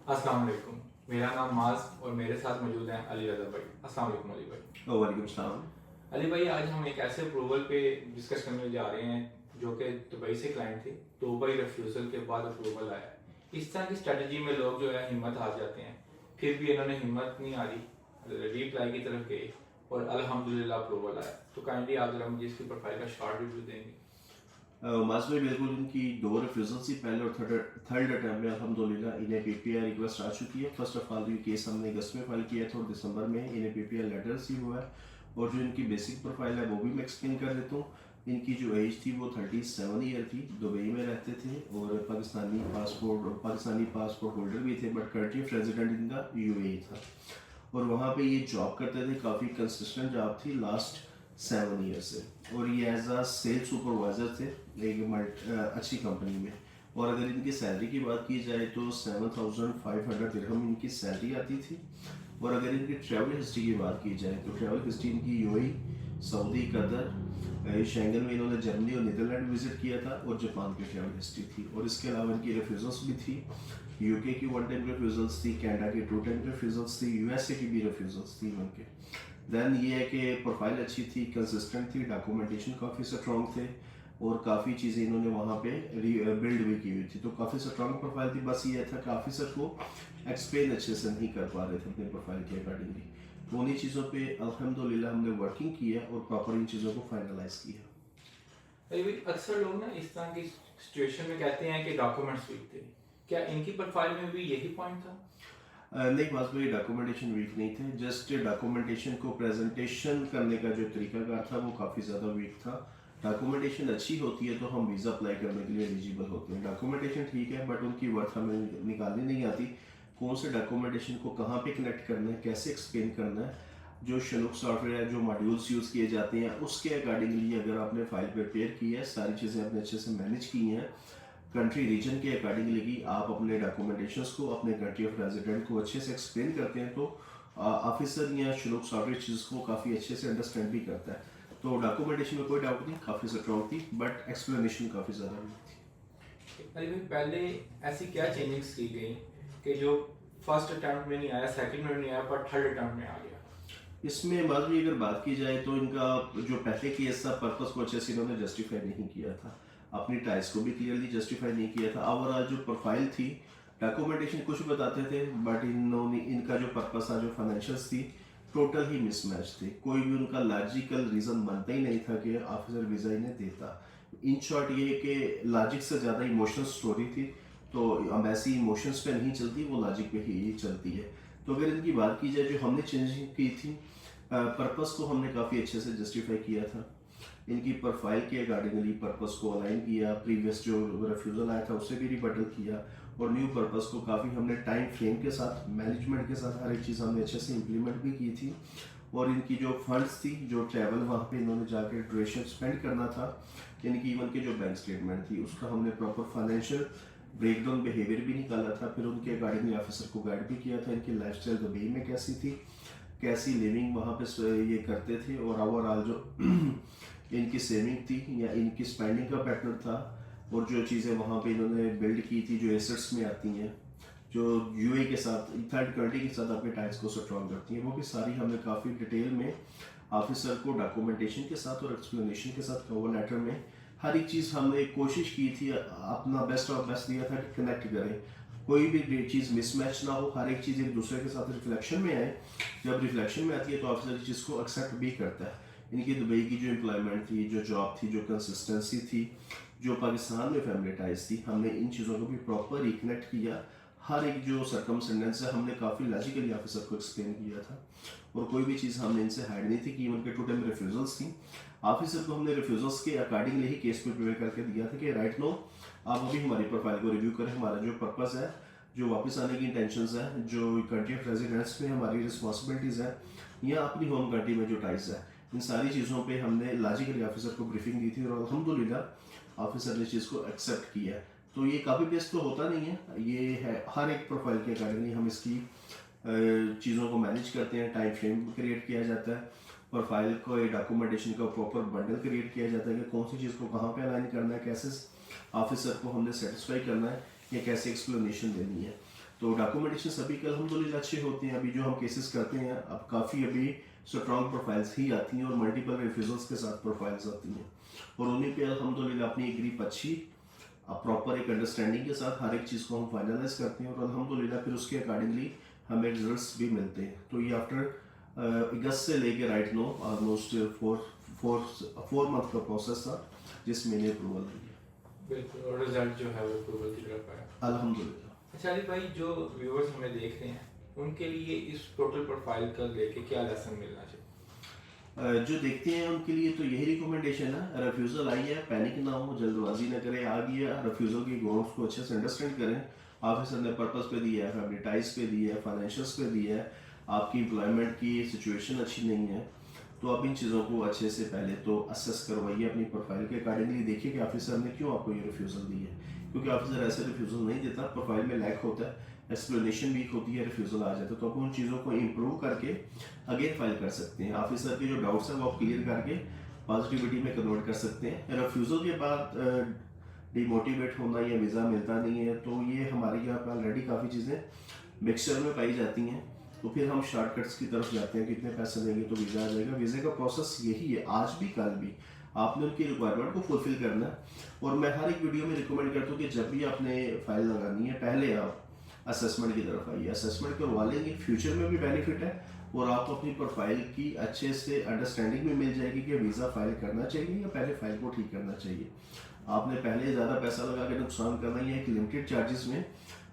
अस्सलाम वालेकुम। मेरा नाम माज और मेरे साथ मौजूद हैं अली रज़ा भाई। अस्सलाम वालेकुम अली भाई। वालेकुम सलाम। अली भाई, आज हम एक ऐसे अप्रूवल पे डिस्कस करने जा रहे हैं जो कि दुबई से क्लाइंट थे। दुबई रिफ्यूज़ल के बाद अप्रूवल आया है। इस तरह की स्ट्रेटजी में लोग जो है हिम्मत हार जाते हैं, फिर भी इन्होंने हिम्मत नहीं हारी, रीअप्लाई की तरफ गए और अल्हम्दुलिल्लाह अप्रूवल आया। तो काइंडली आप जरा मुझे इसकी प्रोफाइल का शॉर्ट रिव्यू देंगे। मास में बिल्कुल इनकी दो रिफ्यूजल थी, पहले और थर्ड अटैम्प्ट में अल्हम्दुलिल्लाह इन्हें पीपीआई रिक्वेस्ट आ चुकी है। फर्स्ट ऑफ ऑल ये केस हमने अगस्त में फाइल किया था और दिसंबर में इन्हें पीपीआई लेटर रिसीव हुआ है। और जो इनकी बेसिक प्रोफाइल है वो भी मैं एक्सप्लेन कर देता हूँ। इनकी जो एज थी वो 37 ईयर थी, दुबई में रहते थे और पाकिस्तानी पासपोर्ट होल्डर भी थे, बट कंट्री ऑफ रेजिडेंट इनका यूएई था। और वहाँ पे ये जॉब करते थे, काफ़ी कंसिस्टेंट जॉब थी लास्ट 7 ईयर से। और ये एज अ सेल्स सुपरवाइजर थे एक अच्छी कंपनी में। और अगर इनकी सैलरी की बात की जाए तो 7,500 दिरहम इनकी सैलरी आती थी। और अगर इनकी ट्रैवल हिस्ट्री की बात की जाए तो ट्रैवल हिस्ट्री इनकी यूएई, सऊदी, कतर, शेंगन में इन्होंने जर्मनी और नीदरलैंड विजिट किया था और जापान की ट्रैवल हिस्ट्री थी। और इसके अलावा इनकी रिफ्यूजल्स भी थी। यूके की 1 टाइम रिफ्यूजल्स थी, कनाडा की 2 टाइम रिफ्यूजल्स थी, यूएसए की भी रिफ्यूजल्स थी उनके। देन ये है कि प्रोफाइल अच्छी थी, कंसिस्टेंट थी, डॉक्यूमेंटेशन काफ़ी स्ट्रॉन्ग थे और काफ़ी चीज़ें इन्होंने वहाँ पे बिल्ड भी की हुई थी। तो काफ़ी स्ट्रॉन्ग प्रोफाइल थी। बस ये था कि ऑफिसर को एक्सप्लेन अच्छे से नहीं कर पा रहे थे अपने प्रोफाइल के अकॉर्डिंगली। तो उन्हीं चीज़ों पे अल्हम्दुलिल्लाह हमने वर्किंग की है और प्रॉपर इन चीज़ों को फाइनलाइज किया। अली भाई, अक्सर लोग ना इस तरह की सिचुएशन में कहते हैं कि डॉक्यूमेंट्स वीक थे। क्या इनकी प्रोफाइल में भी यही पॉइंट था? नहीं, बस मेरी डॉक्यूमेंटेशन वीक नहीं थे, जस्ट डॉक्यूमेंटेशन को प्रेजेंटेशन करने का जो तरीकाकार था वो काफ़ी ज़्यादा वीक था। डॉक्यूमेंटेशन अच्छी होती है तो हम वीज़ा अप्लाई करने के लिए एलिजिबल होते हैं। डॉक्यूमेंटेशन ठीक है बट उनकी वर्थ हमें निकालनी नहीं आती। कौन से डॉक्यूमेंटेशन को कहाँ पे कनेक्ट करना है, कैसे एक्सप्लेन करना है, जो शनुक सॉफ्टवेयर है, जो मॉड्यूल्स यूज़ किए जाते हैं उसके अकॉर्डिंगली अगर आपने फाइल प्रिपेयर की है, सारी चीज़ें आपने अच्छे से मैनेज की हैं कंट्री रीजन के अकॉर्डिंगली कि आप अपने डॉक्यूमेंटेशंस को, अपने कंट्री ऑफ रेजिडेंट को अच्छे से एक्सप्लेन करते हैं तो ऑफिसर या शुल्क सॉफ्टवेयर चीज़ को काफ़ी अच्छे से अंडरस्टैंड भी करता है। तो डॉक्यूमेंटेशन में कोई डाउट नहीं, काफ़ी स्ट्रॉन्ग थी, बट एक्सप्लेनेशन काफ़ी ज़्यादा नहीं थी। अली भाई, पहले ऐसी क्या चेंजेस की गई कि जो फर्स्ट अटेम्प्ट में नहीं आया, सेकंड में नहीं आया, पर थर्ड अटेम्प्ट में आ गया? इसमें बाद में अगर बात की जाए तो इनका जो पहले केस था पर्पस को अच्छे से इन्होंने जस्टिफाई नहीं किया था, अपनी टाइस को भी क्लियरली जस्टिफाई नहीं किया था। ओवरऑल जो प्रोफाइल थी, डॉक्यूमेंटेशन कुछ बताते थे बट इन्होंने इनका जो पर्पस था, जो फाइनेंशियल्स थी, टोटल ही मिसमैच थे। कोई भी उनका लॉजिकल रीज़न बनता ही नहीं था कि ऑफिसर वीज़ा इन्हें देता। इन शॉर्ट ये कि लॉजिक से ज़्यादा इमोशनल स्टोरी थी। तो अब ऐसी इमोशंस पे नहीं चलती, वो लॉजिक पे ही चलती है। तो अगर इनकी बात की जाए जो हमने चेंज की थी, पर्पस को हमने काफ़ी अच्छे से जस्टिफाई किया था। इनकी प्रोफाइल के अकॉर्डिंगली पर्पस को अलाइन किया, प्रीवियस जो रिफ्यूज़ल आया था उससे भी रिबटल किया और न्यू पर्पस को काफ़ी हमने टाइम फ्रेम के साथ, मैनेजमेंट के साथ हर एक चीज़ हमने अच्छे से इम्प्लीमेंट भी की थी। और इनकी जो फंड्स थी, जो ट्रैवल वहाँ पे इन्होंने जाके ड्यूरेशन स्पेंड करना था, इनकी इवन की जो बैंक स्टेटमेंट थी उसका हमने प्रॉपर फाइनेंशियल ब्रेकडाउन बिहेवियर भी निकाला था। फिर उनके अकॉर्डिंगली ऑफिसर को गाइड भी किया था इनकी लाइफस्टाइल दुबई में कैसी थी, कैसी लिविंग वहाँ पे ये करते थे और ओवरऑल जो इनकी सेविंग थी या इनकी स्पेंडिंग का पैटर्न था और जो चीज़ें वहाँ पे इन्होंने बिल्ड की थी, जो एसेट्स में आती हैं, जो यूए के साथ, थर्ड कंट्री के साथ अपने टाइज को स्ट्रॉन्ग करती हैं, वो भी सारी हमने काफ़ी डिटेल में ऑफिसर को डॉक्यूमेंटेशन के साथ और एक्सप्लेनेशन के साथ कवर लेटर में हर एक चीज़ हमने कोशिश की थी, अपना बेस्ट और बेस्ट दिया था कि कनेक्ट करें, कोई भी चीज़ मिसमैच ना हो, हर एक चीज़ एक दूसरे के साथ रिफ्लेक्शन में आए। जब रिफ्लेक्शन में आती है तो ऑफिसर इस चीज़ को एक्सेप्ट भी करता है। इनकी दुबई की जो एम्प्लॉयमेंट थी, जो जॉब थी, जो कंसिस्टेंसी थी, जो पाकिस्तान में फैमिली टाइज थी, हमने इन चीज़ों को भी प्रॉपर रिकनेक्ट किया। हर एक जो सर्कमस्टेंस है हमने काफ़ी लॉजिकली ऑफिसर को एक्सप्लेन किया था और कोई भी चीज़ हमने इनसे हाइड नहीं थी कि उनके 2 टाइम रिफ्यूजल्स थी। ऑफिसर को हमने रिफ्यूजल्स के अकॉर्डिंगली ही केस पे प्रिपेयर करके दिया था कि राइट नो आप अभी हमारी प्रोफाइल को रिव्यू करें, हमारा जो पर्पस है, जो वापस आने की इंटेंशंस है, जो कंट्री ऑफ रेजिडेंस में हमारी रिस्पॉन्सिबिलिटीज़ है या अपनी होम कंट्री में जो टाइज है, इन सारी चीज़ों पे हमने लॉजिकली ऑफिसर को ब्रीफिंग दी थी और अल्हम्दुलिल्लाह ऑफिसर ने चीज़ को एक्सेप्ट किया है। तो ये काफ़ी बेस्ट तो होता नहीं है, ये है हर एक प्रोफाइल के अकॉर्डिंगली हम इसकी चीज़ों को मैनेज करते हैं। टाइम फ्रेम क्रिएट किया जाता है, प्रोफाइल को डॉक्यूमेंटेशन का प्रॉपर बंडल क्रिएट किया जाता है कि कौन सी चीज़ को कहाँ पे अलाइन करना है, कैसे ऑफिसर को हमने सेटिस्फाई करना है या कैसे एक्सप्लेनेशन देनी है। तो डॉक्यूमेंटेशन सभी के अल्हम्दुलिल्लाह अच्छे होते हैं। अभी जो हम केसेस करते हैं अब काफ़ी अभी स्ट्रॉन्ग प्रोफाइल्स ही आती हैं और मल्टीपल रिफ्यूजल्स के साथ प्रोफाइल्स आती हैं और उन्हीं पे अल्हम्दुलिल्लाह अपनी एक ग्रिप अच्छी प्रॉपर एक अंडरस्टैंडिंग के साथ हर एक चीज़ को हम फाइनलाइज करते हैं और अल्हम्दुलिल्लाह फिर उसके अकॉर्डिंगली हमें रिजल्ट्स भी मिलते हैं। तो ये आफ्टर अगस्त से लेके right know almost four month का प्रोसेस था जिसमें इन्हें अप्रूवल दी है। बिल्कुल, और रिजल्ट जो है वो अप्रूवल की तरफ आया। अल्हम्दुलिल्लाह। अच्छा अली भाई, जो व्यूअर्स हमें देख रहे हैं उनके लिए इस टोटल प्रोफाइल का लेके क्या लेसन मिलना चाहिए? जो देखते हैं उनके लिए तो यही रिकमेंडेशन है, रेफ्यूज़ल आई है पैनिक ना हो, जल्दबाजी ना करें। आ गया रेफ्यूज़ल की ग्राउंड्स को अच्छे से अंडरस्टैंड करें। ऑफिसर ने पर्पस पे दिया है, फैमिली टाइज पे दिया है, फाइनेंशियल्स पे दिया है, आपकी एम्प्लॉयमेंट की सिचुएशन अच्छी नहीं है, तो आप इन चीज़ों को अच्छे से पहले तो असेस करवाइए अपनी प्रोफाइल के अकॉर्डिंगली। देखिए कि ऑफिसर ने क्यों आपको ये रिफ्यूज़ल दी है, क्योंकि ऑफिसर ऐसे रिफ्यूज़ल नहीं देता, प्रोफाइल में लैक होता है, एक्सप्लेनेशन वीक होती है, रिफ्यूज़ल आ जाता है। तो आप उन चीज़ों को इम्प्रूव करके अगेन फाइल कर सकते हैं। ऑफिसर के जो डाउट्स हैं वो आप क्लियर करके पॉजिटिविटी में कन्वर्ट कर सकते हैं। रिफ्यूज़ल के बाद डिमोटिवेट होना या वीज़ा मिलता नहीं है, तो ये हमारे यहाँ पर ऑलरेडी काफ़ी चीज़ें मिक्सचर में पाई जाती हैं। तो फिर हम शॉर्टकट्स की तरफ जाते हैं, कितने पैसे देंगे तो वीज़ा आ जाएगा। वीज़े का प्रोसेस यही है, आज भी कल भी आपने उनकी रिक्वायरमेंट को फुलफिल करना है। और मैं हर एक वीडियो में रिकमेंड करता हूँ कि जब भी आपने फाइल लगानी है पहले आप असेसमेंट की तरफ आइए, असेसमेंट करवा लेंगे, फ्यूचर में भी बेनिफिट है और आपको अपनी प्रोफाइल की अच्छे से अंडरस्टैंडिंग भी मिल जाएगी कि वीज़ा फाइल करना चाहिए या पहले फाइल को ठीक करना चाहिए। आपने पहले ज़्यादा पैसा लगा के नुकसान करना है या एक लिमिटेड चार्जेस में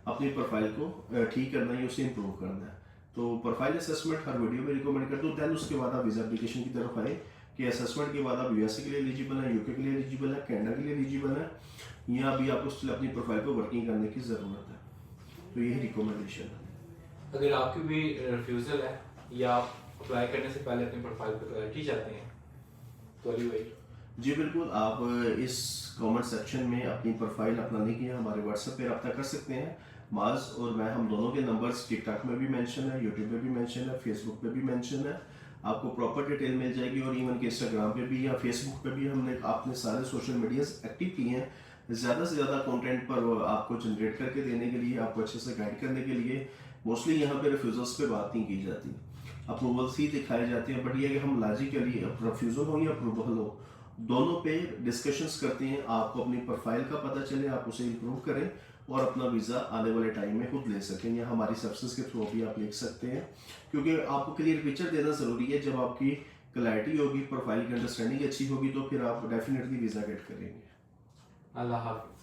अपनी प्रोफाइल को ठीक करना है, उसे इम्प्रूव करना है। तो प्रोफाइल असेसमेंट हर वीडियो में रिकमेंड करता हूँ। दैन उसके बाद आप वीज़ा एप्लीकेशन की तरफ आए कि असेसमेंट के बाद आप यूएसए के लिए एलिजिबल है, यूके के लिए एलिजिबल है, कनाडा के लिए एलिजिबल है, या भी आपको स्टिल अपनी प्रोफाइल को वर्किंग करने की ज़रूरत है। तो यही रिकमेंडेशन है। अगर आपकी भी रिफ्यूज़ल है या आप अप्लाई करने से पहले अपनी प्रोफाइल पर क्लैरिटी चाहते हैं तो अली भाई जी बिल्कुल, आप इस कमेंट सेक्शन में अपनी प्रोफाइल अपना लिंक या हमारे व्हाट्सएप पे रब्ता कर सकते हैं। माज और मैं, हम दोनों के नंबर्स टिकटॉक में भी मेंशन है, यूट्यूब पे भी मेंशन है, फेसबुक पे भी मेंशन है। आपको प्रॉपर डिटेल मिल जाएगी और इवन के इंस्टाग्राम पे भी या फेसबुक पे भी हमने आपने सारे सोशल मीडियाज एक्टिव किए हैं ज़्यादा से ज़्यादा कंटेंट पर आपको जनरेट करके देने के लिए, आपको अच्छे से गाइड करने के लिए। मोस्टली यहाँ पे रिफ्यूज़ल्स पे बात नहीं की जाती, अप्रूवल्स ही दिखाए जाते हैं। बट ये कि हम लॉजिकली रिफ्यूज़ल हो या अप्रूवल हो, दोनों पे डिस्कशंस करते हैं, आपको अपनी प्रोफाइल का पता चले, आप उसे इम्प्रूव करें और अपना वीज़ा आने वाले टाइम में खुद ले सकें, या हमारी सर्विसेज के थ्रू भी आप लिख सकते हैं। क्योंकि आपको क्लियर पिक्चर देना ज़रूरी है। जब आपकी क्लैरिटी होगी, प्रोफाइल की अंडरस्टैंडिंग अच्छी होगी, तो फिर आप डेफिनेटली वीज़ा गेट करेंगे। अल्लाह हाफ़िज़।